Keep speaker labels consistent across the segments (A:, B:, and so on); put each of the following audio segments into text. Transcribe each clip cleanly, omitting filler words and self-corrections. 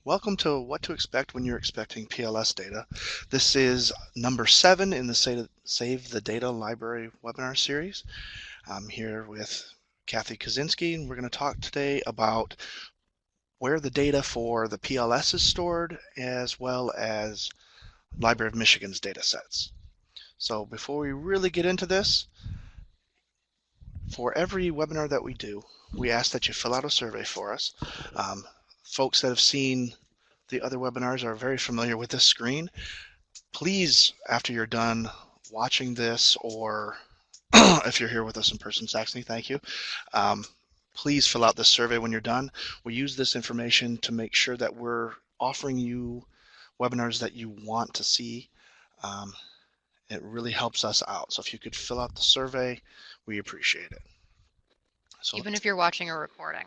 A: Welcome to What to Expect When You're Expecting PLS Data. This is number 7 in the Save the Data Library webinar series. I'm here with Kathy Kaczynski, and we're going to talk today about where the data for the PLS is stored, as well as Library of Michigan's data sets. So before we really get into this, for every webinar that we do, we ask that you fill out a survey for us. Folks that have seen the other webinars are very familiar with this screen. Please, after you're done watching this, or if you're here with us in person, Saxony, thank you. Please fill out this survey when you're done. We use this information to make sure that we're offering you webinars that you want to see. It really helps us out. So if you could fill out the survey, we appreciate it. So
B: even if you're watching a recording.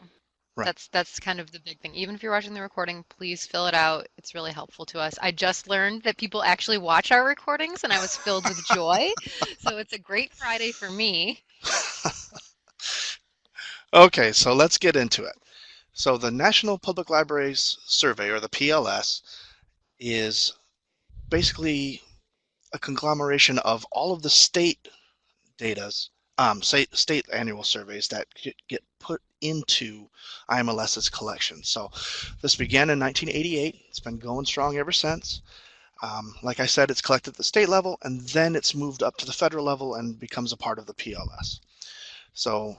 A: right.
B: That's kind of the big thing. Even if you're watching the recording, please fill it out. It's really helpful to us. I just learned that people actually watch our recordings, and I was filled with joy. So it's a great Friday for me.
A: Okay, so let's get into it. So the National Public Libraries Survey, or the PLS, is basically a conglomeration of all of the state datas, state annual surveys that get put into IMLS's collection. So this began in 1988. It's been going strong ever since. Like I said, it's collected at the state level, and then it's moved up to the federal level and becomes a part of the PLS. So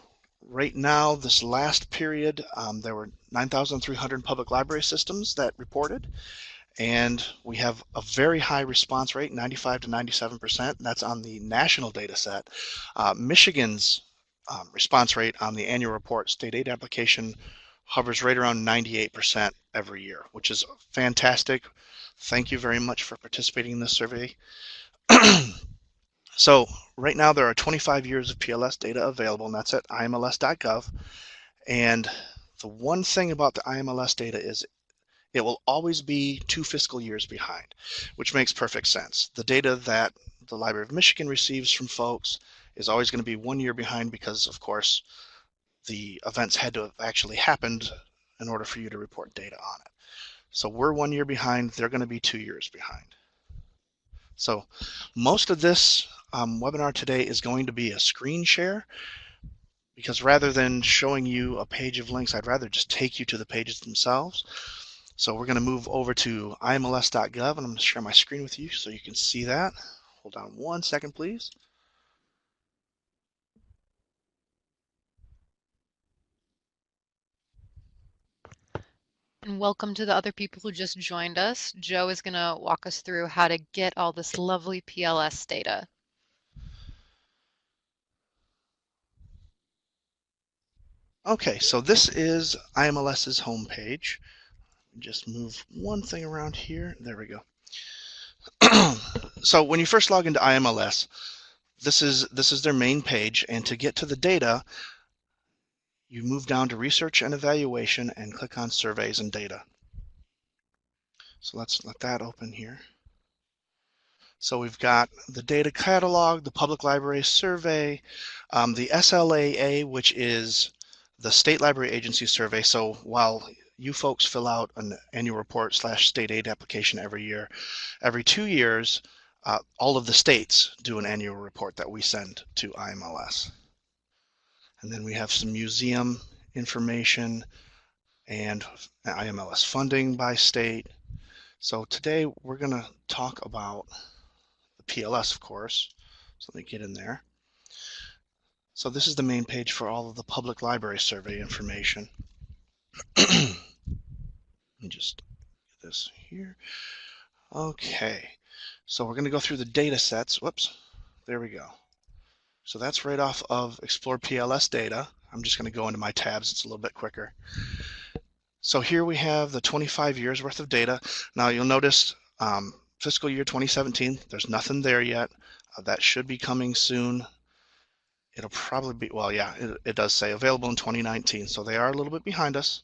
A: right now, this last period, there were 9,300 public library systems that reported, and we have a very high response rate, 95 to 97%. That's on the national data set. Michigan's response rate on the annual report state aid application hovers right around 98% every year, which is fantastic. Thank you very much for participating in this survey. So right now there are 25 years of PLS data available, and that's at imls.gov. And the one thing about the IMLS data is it will always be 2 fiscal years behind, which makes perfect sense. The data that the Library of Michigan receives from folks is always going to be 1 year behind because, of course, the events had to have actually happened in order for you to report data on it. So we're 1 year behind, they're going to be 2 years behind. So most of this webinar today is going to be a screen share, because rather than showing you a page of links, I'd rather just take you to the pages themselves. So we're going to move over to imls.gov, and I'm going to share my screen with you so you can see that. Hold on 1 second, please.
B: And welcome to the other people who just joined us. Joe is going to walk us through how to get all this lovely PLS data.
A: Okay, so this is IMLS's homepage. Just move one thing around here. There we go. So when you first log into IMLS, this is their main page, and to get to the data, you move down to Research and Evaluation and click on Surveys and Data. So let's let that open here. So we've got the data catalog, the public library survey, the SLAA, which is the state library agency survey. So while you folks fill out an annual report / state aid application every year, every 2 years, all of the states do an annual report that we send to IMLS. And then we have some museum information and IMLS funding by state. So today we're going to talk about the PLS, of course. So let me get in there. So this is the main page for all of the public library survey information. Let me just get this here. Okay, so we're going to go through the data sets. Whoops, there we go. So that's right off of Explore PLS Data. I'm just going to go into my tabs. It's a little bit quicker. So here we have the 25 years worth of data. Now you'll notice fiscal year 2017, there's nothing there yet. That should be coming soon. It'll probably be, well, yeah, it does say available in 2019, so they are a little bit behind us.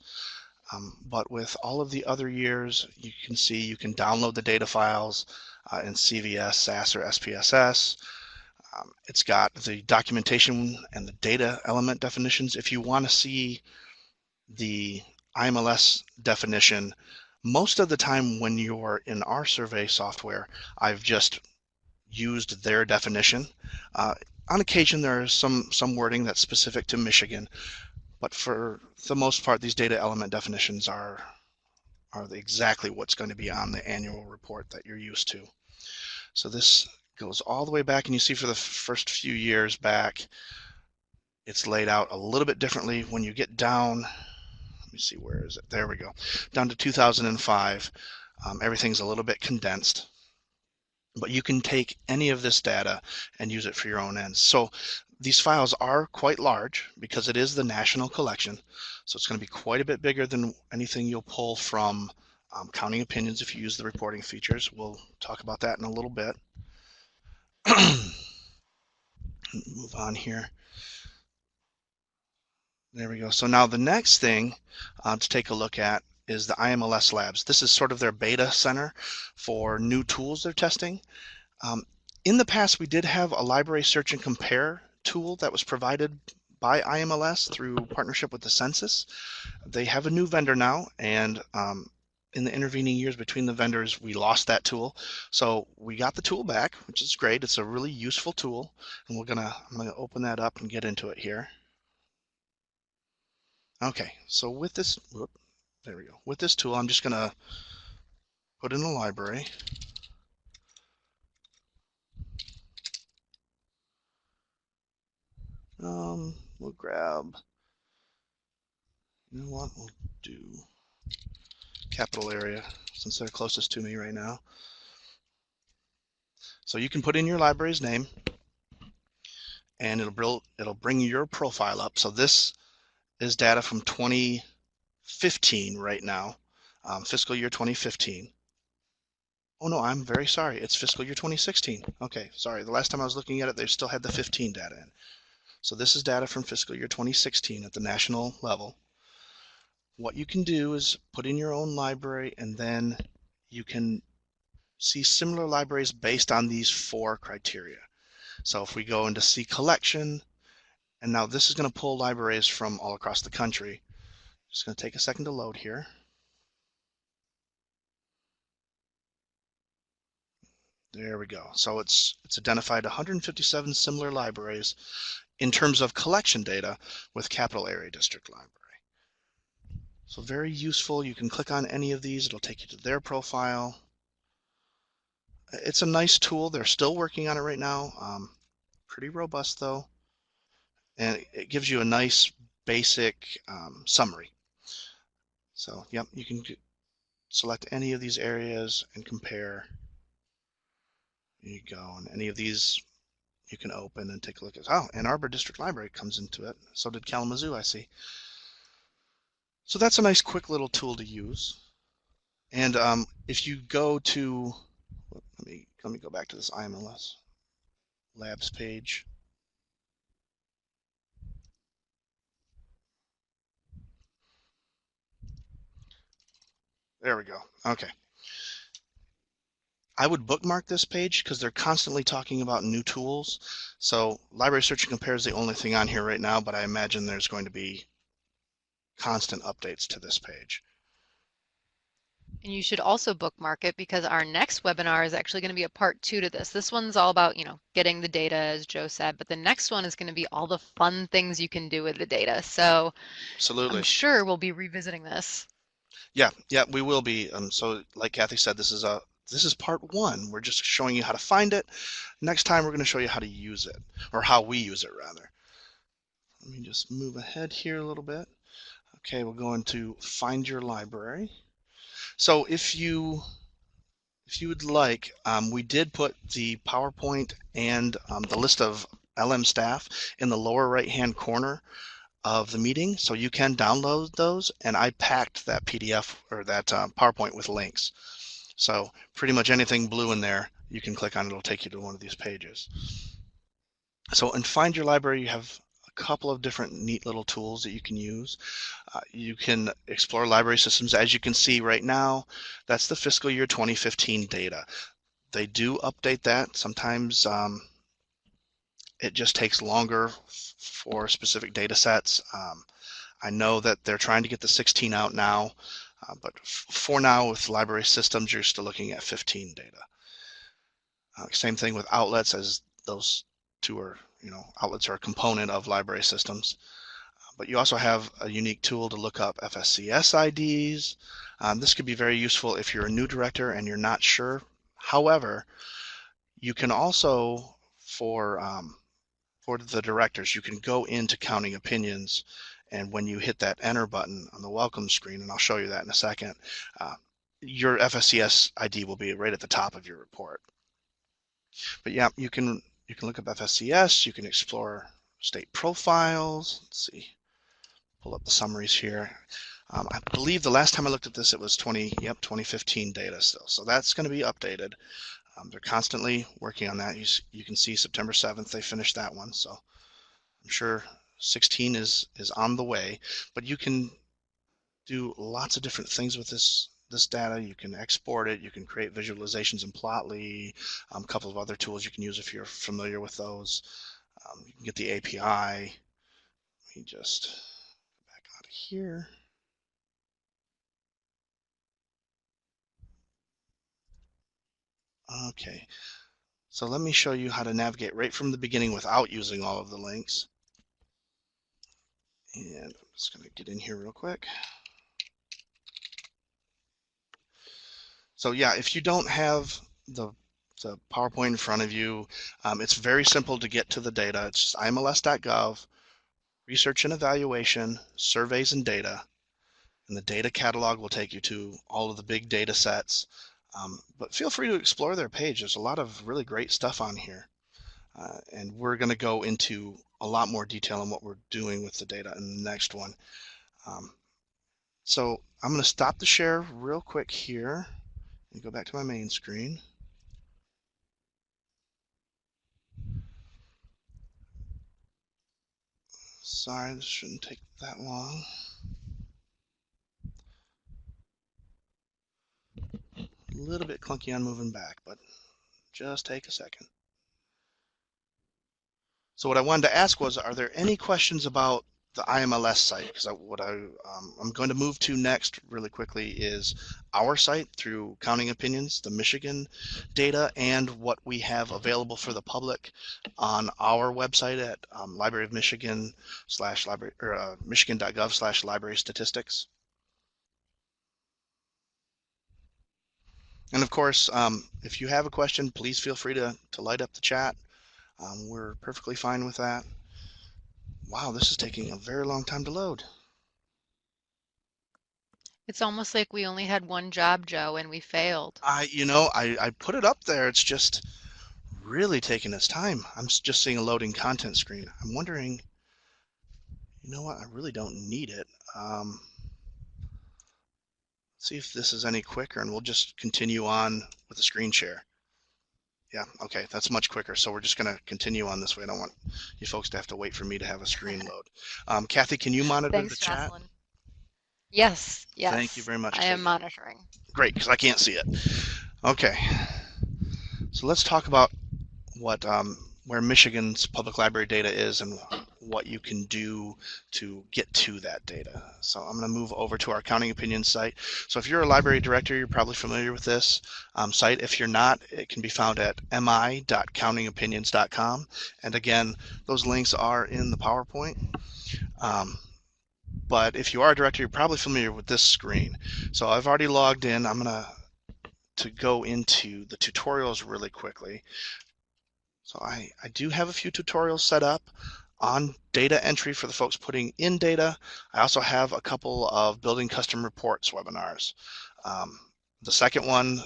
A: But with all of the other years, you can see you can download the data files in CVS, SAS, or SPSS. It's got the documentation and the data element definitions. If you want to see the IMLS definition, Most of the time when you're in our survey software, I've just used their definition. Uh, on occasion, there is some wording that's specific to Michigan, but for the most part, these data element definitions are exactly what's going to be on the annual report that you're used to. So this goes all the way back, and you see for the first few years back, it's laid out a little bit differently. When you get down, let me see, where is it? There we go. Down to 2005, everything's a little bit condensed, but you can take any of this data and use it for your own ends. So these files are quite large because it is the national collection. So it's going to be quite a bit bigger than anything you'll pull from Counting Opinions if you use the reporting features. We'll talk about that in a little bit. Move on here. There we go. So now the next thing to take a look at is the IMLS Labs. This is sort of their beta center for new tools they're testing. In the past, we did have a library search and compare tool that was provided by IMLS through partnership with the census. They have a new vendor now, and in the intervening years between the vendors, we lost that tool. So we got the tool back, which is great. It's a really useful tool, and I'm gonna open that up and get into it here. Okay, so with this, there we go. With this tool, I'm just gonna put in a library. We'll grab, you know what, we'll do capital area since they're closest to me right now. So you can put in your library's name and it'll bring your profile up. So this is data from 2015 right now, fiscal year 2015. Oh no, I'm very sorry. It's fiscal year 2016. Okay, sorry. The last time I was looking at it, they still had the 15 data in. So this is data from fiscal year 2016 at the national level. What you can do is put in your own library, and then you can see similar libraries based on these 4 criteria. So if we go into see collection, and now this is going to pull libraries from all across the country. Just going to take a second to load here. There we go. So it's identified 157 similar libraries in terms of collection data with Capital Area District Library. So very useful. You can click on any of these. It'll take you to their profile. It's a nice tool. They're still working on it right now. Pretty robust though. And it gives you a nice basic summary. So yep, you can select any of these areas and compare. There you go. And any of these you can open and take a look at. Oh, Ann Arbor District Library comes into it. So did Kalamazoo, I see. So that's a nice quick little tool to use. And if you go to, let me go back to this IMLS Labs page. There we go. Okay. I would bookmark this page because they're constantly talking about new tools. So Library Search and Compare is the only thing on here right now, but I imagine there's going to be constant updates to this page.
B: And you should also bookmark it because our next webinar is actually going to be a part 2 to this. This one's all about, getting the data, as Joe said, but the next one is going to be all the fun things you can do with the data. So
A: Absolutely.
B: I'm sure we'll be revisiting this.
A: Yeah, we will be. So like Kathy said, this is part 1. We're just showing you how to find it. Next time we're going to show you how to use it, or how we use it rather. Let me just move ahead here a little bit. Okay, we're going to find your library. So if you would like, we did put the PowerPoint and the list of LM staff in the lower right-hand corner of the meeting, so you can download those, and I packed that PDF or that PowerPoint with links. So pretty much anything blue in there, you can click on it, it'll take you to one of these pages. So in Find Your Library, you have a couple of different neat little tools that you can use. You can explore library systems. As you can see right now, that's the fiscal year 2015 data. They do update that. Sometimes it just takes longer for specific data sets. I know that they're trying to get the 16 out now. But for now, with library systems, you're still looking at 15 data. Same thing with outlets, as those two are, outlets are a component of library systems. But you also have a unique tool to look up FSCS IDs. This could be very useful if you're a new director and you're not sure. However, you can also, for the directors, you can go into Counting Opinions, and when you hit that enter button on the welcome screen, and I'll show you that in a second, your FSCS ID will be right at the top of your report. But yeah, you can look up FSCS, you can explore state profiles. Let's see, pull up the summaries here. I believe the last time I looked at this, it was 2015 data still. So that's going to be updated. They're constantly working on that. You can see September 7th, they finished that one. So I'm sure 16 is on the way, but you can do lots of different things with this data. You can export it, you can create visualizations in Plotly, a couple of other tools you can use if you're familiar with those. You can get the API. Let me just go back out of here. Okay, so let me show you how to navigate right from the beginning without using all of the links. And I'm just going to get in here real quick. So yeah, if you don't have the PowerPoint in front of you, it's very simple to get to the data. It's just IMLS.gov, research and evaluation, surveys and data, and the data catalog will take you to all of the big data sets. But feel free to explore their page. There's a lot of really great stuff on here. And we're going to go into a lot more detail on what we're doing with the data in the next one. So I'm going to stop the share real quick here and go back to my main screen. Sorry, this shouldn't take that long. A little bit clunky on moving back, but just take a second. So what I wanted to ask was, are there any questions about the IMLS site? Because I'm going to move to next really quickly is our site through Counting Opinions, the Michigan data, and what we have available for the public on our website at Library of Michigan /library or michigan.gov/library statistics. And of course, if you have a question, please feel free to light up the chat. We're perfectly fine with that. Wow, this is taking a very long time to load.
B: It's almost like we only had one job, Joe, and we failed.
A: I put it up there. It's just really taking its time. I'm just seeing a loading content screen. I'm wondering, you know what? I really don't need it. See if this is any quicker, and we'll just continue on with the screen share. Yeah, okay, that's much quicker. So we're just going to continue on this way. I don't want you folks to have to wait for me to have a screen load. Kathy, can you monitor the
B: Thanks,
A: chat?
B: Jocelyn. Yes,
A: Thank you
B: yes,
A: very much,
B: I am
A: Kate.
B: monitoring.
A: Great, because I can't see it. Okay, so let's talk about what where Michigan's public library data is and what you can do to get to that data. So I'm going to move over to our Counting Opinions site. So if you're a library director, you're probably familiar with this site. If you're not, it can be found at mi.countingopinions.com. And again, those links are in the PowerPoint. But if you are a director, you're probably familiar with this screen. So I've already logged in. I'm going to go into the tutorials really quickly. So I do have a few tutorials set up on data entry for the folks putting in data. I also have a couple of building custom reports webinars. The second one,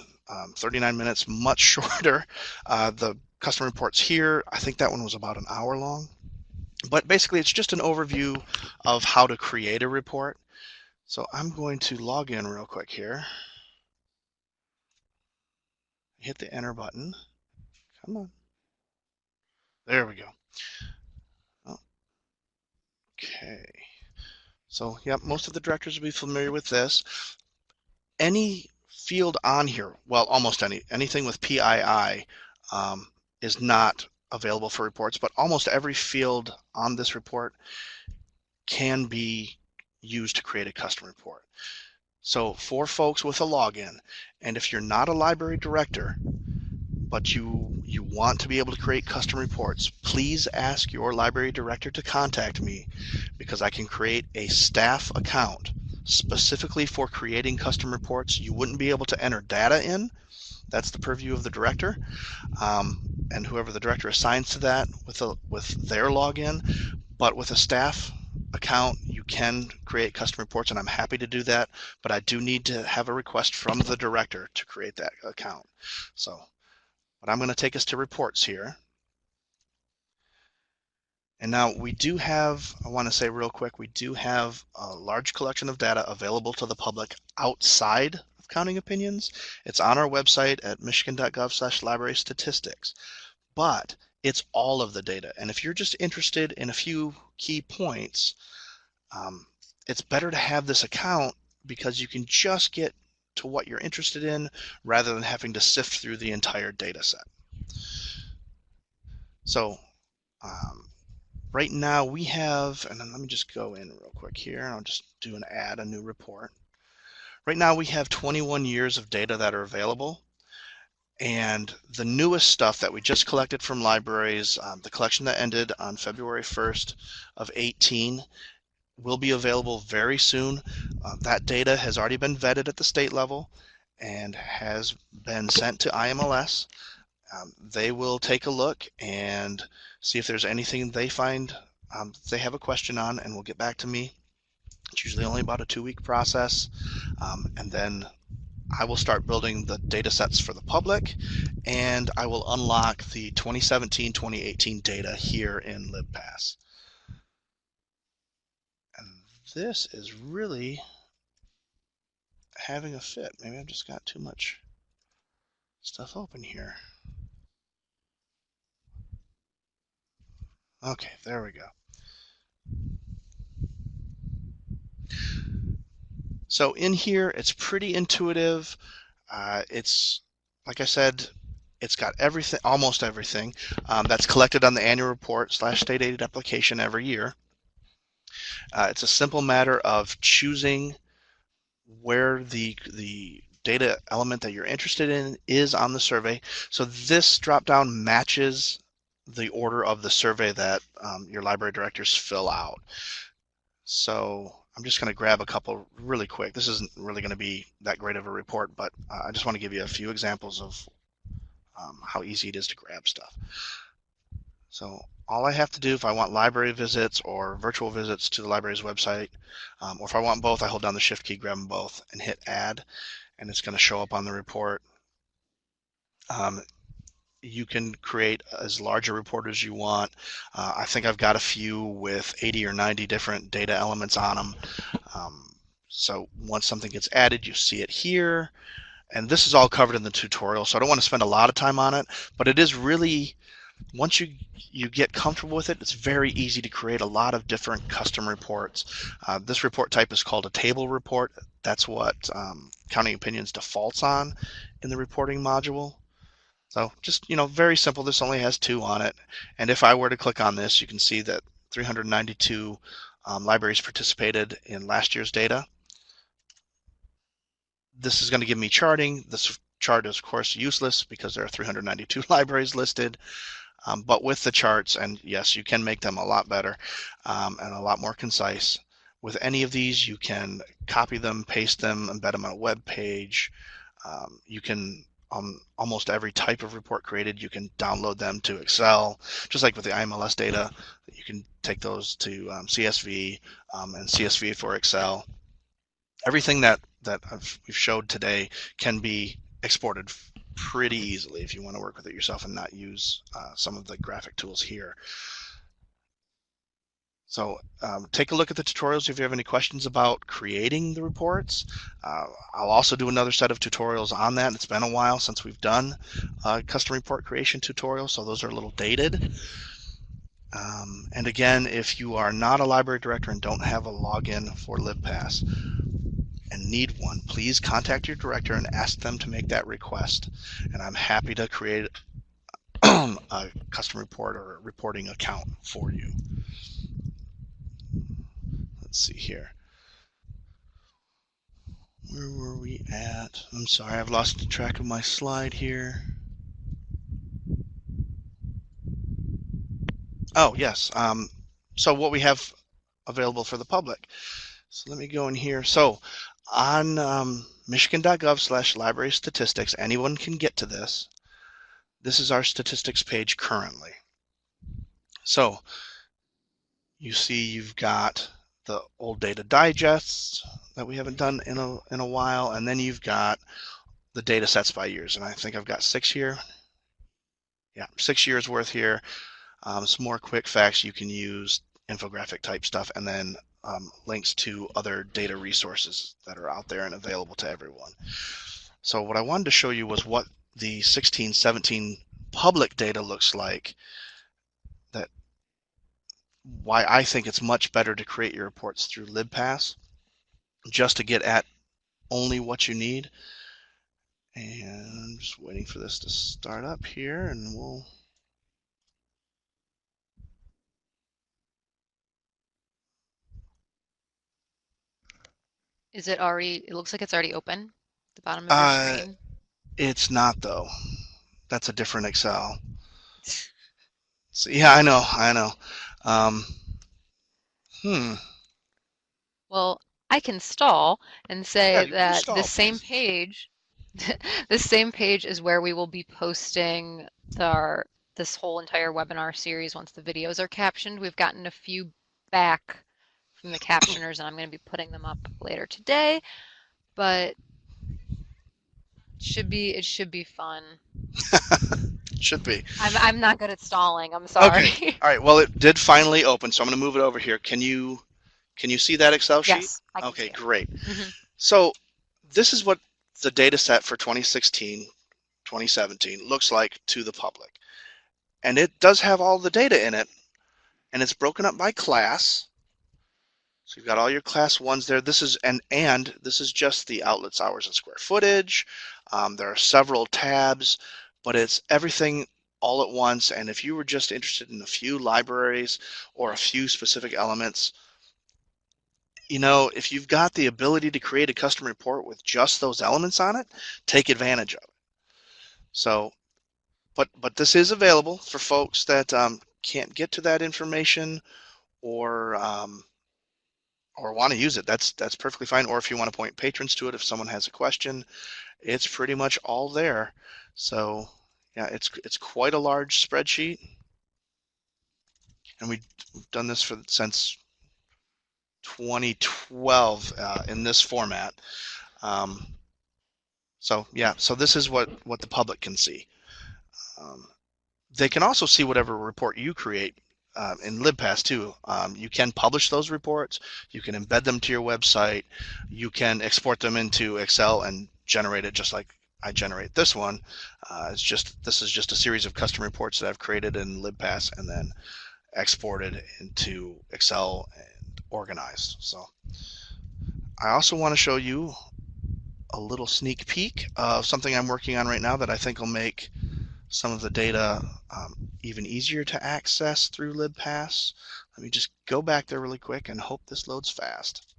A: 39 minutes, much shorter. The custom reports here, I think that one was about an hour long. But basically, it's just an overview of how to create a report. So I'm going to log in real quick here. Hit the enter button. Come on. There we go. Okay. So, yeah, most of the directors will be familiar with this. Any field on here, well, almost anything with PII is not available for reports, but almost every field on this report can be used to create a custom report. So for folks with a login, and if you're not a library director, but you want to be able to create custom reports, please ask your library director to contact me, because I can create a staff account specifically for creating custom reports. You wouldn't be able to enter data in. That's the purview of the director, and whoever the director assigns to that with their login. But with a staff account, you can create custom reports, and I'm happy to do that, but I do need to have a request from the director to create that account. So, but I'm going to take us to reports here. And now we do have, I want to say real quick, we do have a large collection of data available to the public outside of counting opinions. It's on our website at michigan.gov/library statistics, but it's all of the data. And if you're just interested in a few key points, it's better to have this account, because you can just get to what you're interested in rather than having to sift through the entire data set. So right now we have, and then let me just go in real quick here, and I'll just do a new report. Right now we have 21 years of data that are available, and the newest stuff that we just collected from libraries, the collection that ended on February 1st of 18, will be available very soon. That data has already been vetted at the state level and has been sent to IMLS. They will take a look and see if there's anything they find they have a question on, and will get back to me. It's usually only about a 2-week process, and then I will start building the data sets for the public, and I will unlock the 2017-2018 data here in LibPass. And this is really having a fit. Maybe I've just got too much stuff open here. Okay, there we go. So in here, it's pretty intuitive. It's, like I said, it's got everything, almost everything, that's collected on the annual report / state aid application every year. It's a simple matter of choosing where the data element that you're interested in is on the survey. So this drop down matches the order of the survey that your library directors fill out. So I'm just going to grab a couple really quick. This isn't really going to be that great of a report, but I just want to give you a few examples of how easy it is to grab stuff. So all I have to do, if I want library visits or virtual visits to the library's website, or if I want both, I hold down the shift key, grab them both, and hit add, and it's going to show up on the report. You can create as large a report as you want. I think I've got a few with 80 or 90 different data elements on them. So once something gets added, you see it here. And this is all covered in the tutorial, so I don't want to spend a lot of time on it, but it is really, once you get comfortable with it, it's very easy to create a lot of different custom reports. This report type is called a table report. That's what Counting Opinions defaults on in the reporting module. So just, very simple. This only has 2 on it. And if I were to click on this, you can see that 392 libraries participated in last year's data. This is going to give me charting. This chart is, of course, useless because there are 392 libraries listed. But with the charts, and yes, you can make them a lot better and a lot more concise. With any of these, you can copy them, paste them, embed them on a web page. You can, almost every type of report created, you can download them to Excel, just like with the IMLS data. You can take those to CSV and CSV for Excel. Everything that we've showed today can be exported pretty easily if you want to work with it yourself and not use some of the graphic tools here. So take a look at the tutorials if you have any questions about creating the reports. I'll also do another set of tutorials on that. It's been a while since we've done custom report creation tutorials, so those are a little dated. And again, if you are not a library director and don't have a login for LibPass and need one, please contact your director and ask them to make that request. And I'm happy to create a custom report or a reporting account for you. Let's see here. Where were we at? I'm sorry, I've lost track of my slide here. Oh, yes. So what we have available for the public. So let me go in here. So on michigan.gov/library statistics, anyone can get to this. This is our statistics page currently. So you see you've got the old data digests that we haven't done in a while, and then you've got the data sets by years, and I think I've got 6 here. Yeah, 6 years worth here. Some more quick facts you can use, infographic type stuff, and then links to other data resources that are out there and available to everyone. So what I wanted to show you was what the 16-17 public data looks like, that why I think it's much better to create your reports through LibPass just to get at only what you need. And I'm just waiting for this to start up here, and we'll.
B: Is it already, it looks like it's already open at the bottom of your
A: Uh,
B: screen.
A: it's not though. That's a different Excel. So, yeah, I know, I know. Um, hmm.
B: Well, I can stall and
A: Yeah,
B: say
A: you
B: that
A: stall,
B: this same
A: please.
B: page, this same page is where we will be posting our this whole entire webinar series once the videos are captioned. We've gotten a few back from the captioners, and I'm going to be putting them up later today, but it should be fun.
A: Should be.
B: I'm not good at stalling. I'm
A: Okay.
B: sorry.
A: All right. Well, it did finally open, so I'm going to move it over here. Can you see that Excel sheet?
B: Yes, I can
A: Okay,
B: see it.
A: great.
B: Hmm.
A: So this is what the data set for 2016, 2017 looks like to the public. And it does have all the data in it, and it's broken up by class. So you've got all your class ones there. This is and this is just the outlets, hours, and square footage. There are several tabs, but it's everything all at once. And if you were just interested in a few libraries or a few specific elements, if you've got the ability to create a custom report with just those elements on it, take advantage of it. So, but this is available for folks that can't get to that information, or want to use it. That's perfectly fine. Or if you want to point patrons to it, if someone has a question, it's pretty much all there. So yeah, it's quite a large spreadsheet, and we've done this since 2012 in this format. Um, so yeah, so this is what the public can see. Um, they can also see whatever report you create in LibPass too. You can publish those reports. You can embed them to your website. You can export them into Excel and generate it just like I generate this one. This is just a series of custom reports that I've created in LibPass and then exported into Excel and organized. So I also want to show you a little sneak peek of something I'm working on right now that I think will make some of the data even easier to access through LibPass. Let me just go back there really quick and hope this loads fast.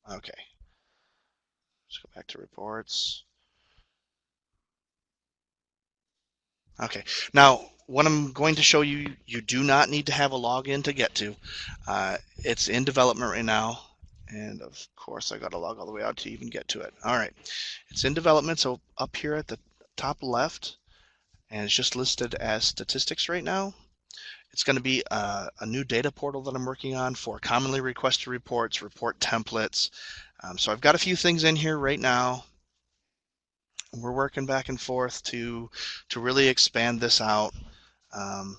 A: Okay, let's go back to reports. Okay, now what I'm going to show you, you do not need to have a login to get to. It's in development right now, and of course I got to log all the way out to even get to it. All right, it's in development, so up here at the top left, and it's just listed as statistics right now. It's going to be a new data portal that I'm working on for commonly requested reports, report templates. So I've got a few things in here right now. We're working back and forth to really expand this out. Um,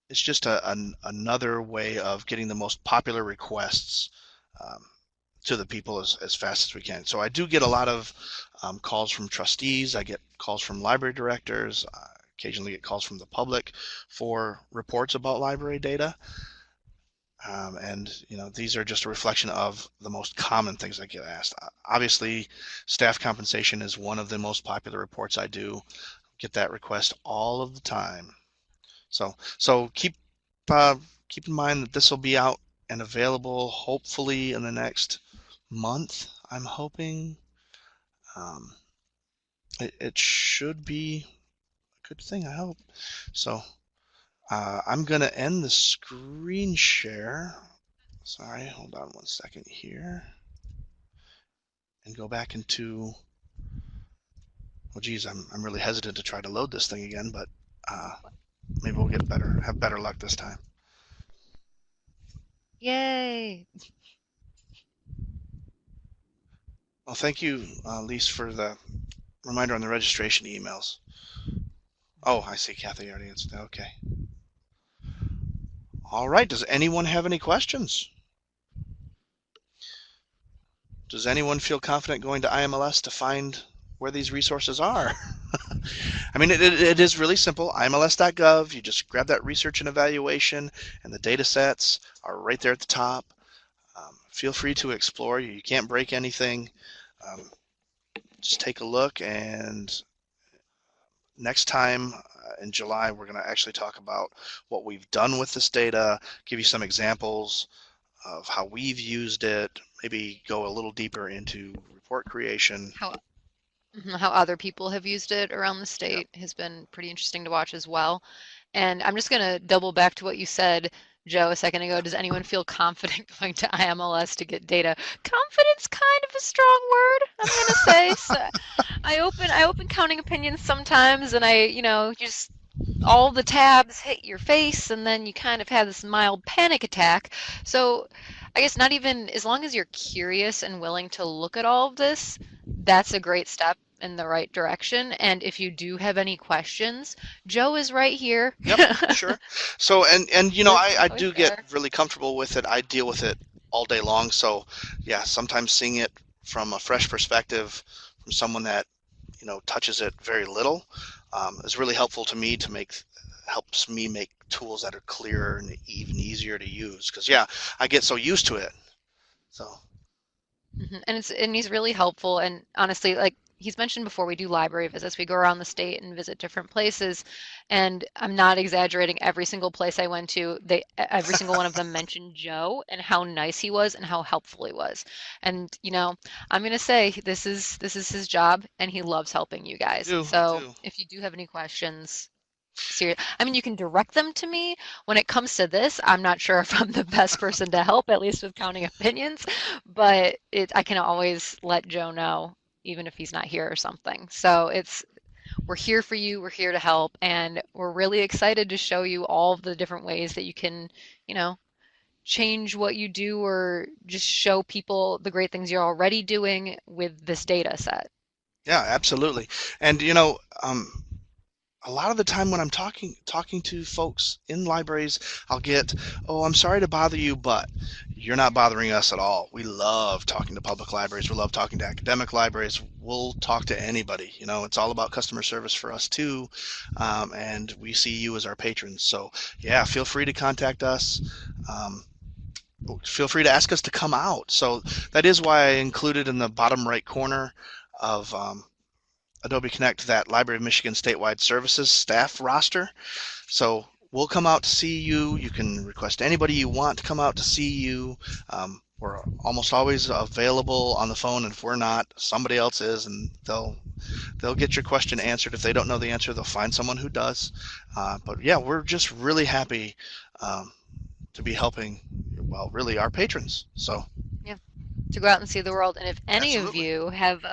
A: it's just another way of getting the most popular requests to the people as fast as we can. So I do get a lot of calls from trustees. I get calls from library directors. Occasionally get calls from the public for reports about library data. And these are just a reflection of the most common things I get asked. Obviously, staff compensation is one of the most popular reports I do. Get that request all of the time. So keep in mind that this will be out and available hopefully in the next month. I'm hoping um, it should be a good thing, I hope. So I'm going to end the screen share. Sorry, hold on one second here. And go back into, well, geez, I'm really hesitant to try to load this thing again, but uh, maybe we'll have better luck this time.
B: Yay!
A: Well, thank you, Lise, for the reminder on the registration emails. Oh, I see. Kathy already answered that. Okay. All right. Does anyone have any questions? Does anyone feel confident going to IMLS to find where these resources are? I mean, it is really simple. IMLS.gov. You just grab that research and evaluation, and the data sets are right there at the top. Feel free to explore. You can't break anything. Um, just take a look, and next time in July, we're going to actually talk about what we've done with this data, give you some examples of how we've used it, maybe go a little deeper into report creation.
B: How how other people have used it around the
A: Yep.
B: state has been pretty interesting to watch as well. And I'm just going to double back to what you said, Joe, a second ago. Does anyone feel confident going to IMLS to get data? Confidence kind of a strong word, I'm going to say. So I open counting opinions sometimes and just all the tabs hit your face and then you kind of have this mild panic attack. So I guess not even as long as you're curious and willing to look at all of this, that's a great step in the right direction. And if you do have any questions, Joe is right here.
A: Yep, sure. So and
B: Always,
A: I
B: always
A: do get
B: there.
A: really comfortable with it. I deal with it all day long. So yeah, sometimes seeing it from a fresh perspective from someone that touches it very little is really helpful to me to make helps me make tools that are clearer and even easier to use. Because yeah, I get so used to it. So
B: And he's really helpful. And honestly, like he's mentioned before, we do library visits. We go around the state and visit different places. And I'm not exaggerating. Every single place I went to, every single one of them mentioned Joe and how nice he was and how helpful he was. And I'm gonna say this is his job, and he loves helping you guys.
A: I
B: So
A: do.
B: if you do have any questions, serious. I mean, you can direct them to me. When it comes to this, I'm not sure if I'm the best person to help, at least with counting opinions, but I can always let Joe know, even if he's not here or something. So we're here for you, we're here to help, and we're really excited to show you all of the different ways that you can, you know, change what you do or just show people the great things you're already doing with this data set.
A: Yeah, absolutely. And a lot of the time when I'm talking to folks in libraries, I'll get, "Oh, I'm sorry to bother you, but you're not bothering us at all. We love talking to public libraries. We love talking to academic libraries. We'll talk to anybody. It's all about customer service for us too, and we see you as our patrons. So yeah, feel free to contact us. Um, Feel free to ask us to come out. So that is why I included in the bottom right corner of Adobe Connect that Library of Michigan statewide services staff roster. So we'll come out to see you. You can request anybody you want to come out to see you. We're almost always available on the phone, and if we're not, somebody else is, and they'll get your question answered. If they don't know the answer, they'll find someone who does. But yeah, we're just really happy um, to be helping, well, really our patrons. So
B: Yeah. To go out and see the world. And if any of
A: absolutely.
B: you have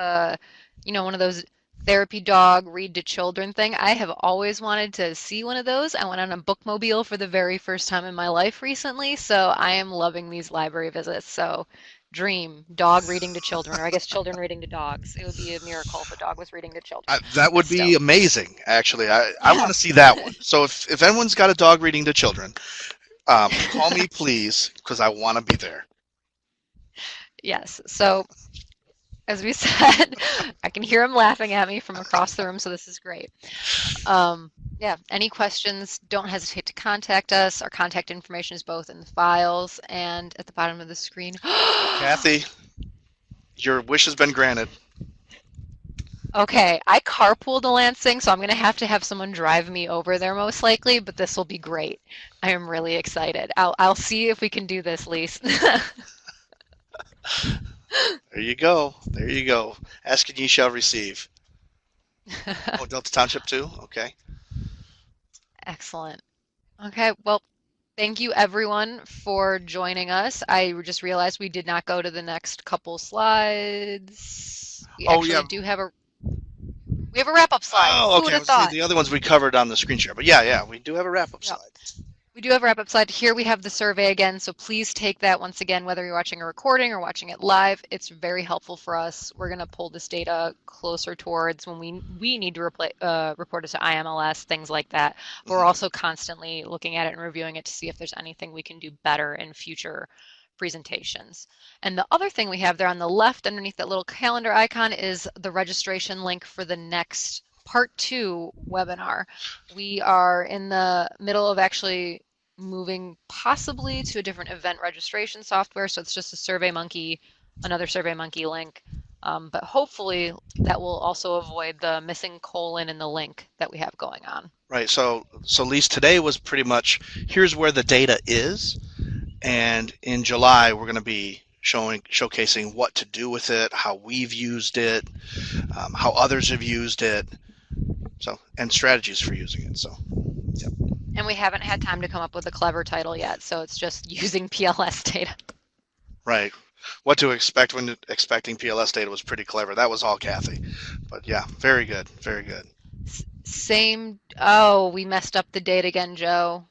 B: one of those therapy dog read to children thing, I have always wanted to see one of those. I went on a bookmobile for the very first time in my life recently, so I am loving these library visits. So dream dog reading to children, or I guess children reading to dogs. It would be a miracle if a dog was reading to children.
A: That
B: But
A: would be
B: still.
A: amazing, actually. I want
B: Yeah.
A: to see that one. So if anyone's got a dog reading to children, call me, please, because I want to be there.
B: Yes. So as we said, I can hear him laughing at me from across the room, so this is great. Yeah, any questions, don't hesitate to contact us. Our contact information is both in the files and at the bottom of the screen.
A: Kathy, your wish has been granted.
B: Okay, I carpool to Lansing, so I'm going to have someone drive me over there most likely, but this will be great. I am really excited. I'll see if we can do this, Lise.
A: There you go. There you go. Ask and ye shall receive. Oh, Delta Township too? Okay.
B: Excellent. Okay, well, thank you everyone for joining us. I just realized we did not go to the next couple slides. We
A: Oh, yeah.
B: actually do have a wrap-up slide.
A: Oh,
B: Who
A: okay.
B: would
A: I
B: have
A: was gonna say
B: thought?
A: the other ones we covered on the screen share, but yeah, yeah, we do have a wrap-up
B: Yeah.
A: slide.
B: We do have a wrap-up slide. Here we have the survey again, so please take that once again, whether you're watching a recording or watching it live. It's very helpful for us. We're going to pull this data closer towards when we need to report it to IMLS, things like that. But we're
A: Hmm.
B: also constantly looking at it and reviewing it to see if there's anything we can do better in future presentations. And the other thing we have there on the left underneath that little calendar icon is the registration link for the next part 2 webinar. We are in the middle of actually moving possibly to a different event registration software. So it's just a SurveyMonkey, another SurveyMonkey link. But hopefully that will also avoid the missing colon in the link that we have going on.
A: Right. So Lise, today was pretty much here's where the data is, and in July we're going to be showcasing what to do with it, how we've used it, how others have used it, so and strategies for using it. So, yep.
B: And we haven't had time to come up with a clever title yet, so it's just using PLS data.
A: Right. What to expect when expecting PLS data was pretty clever. That was all Kathy. But yeah, very good. Very good.
B: Same. Oh, we messed up the date again, Joe.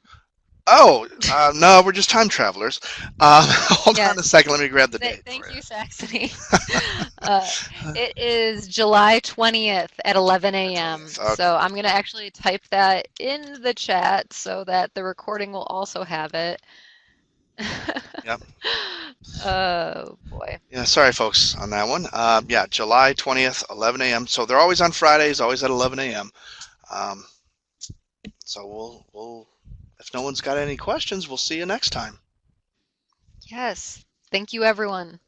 A: Oh, no, we're just time travelers. Hold
B: Yeah.
A: on a second. Let me grab the date for
B: Thank you,
A: you.
B: Saxony. Uh, it is July 20th at 11
A: July
B: a.m.
A: 20th. Okay.
B: So I'm going to actually type that in the chat so that the recording will also have it.
A: Yep.
B: Oh boy.
A: Yeah, sorry, folks, on that one. Yeah, July 20th, 11 a.m. So they're always on Fridays, always at 11 a.m. Um, so if no one's got any questions, we'll see you next time.
B: Yes. Thank you, everyone.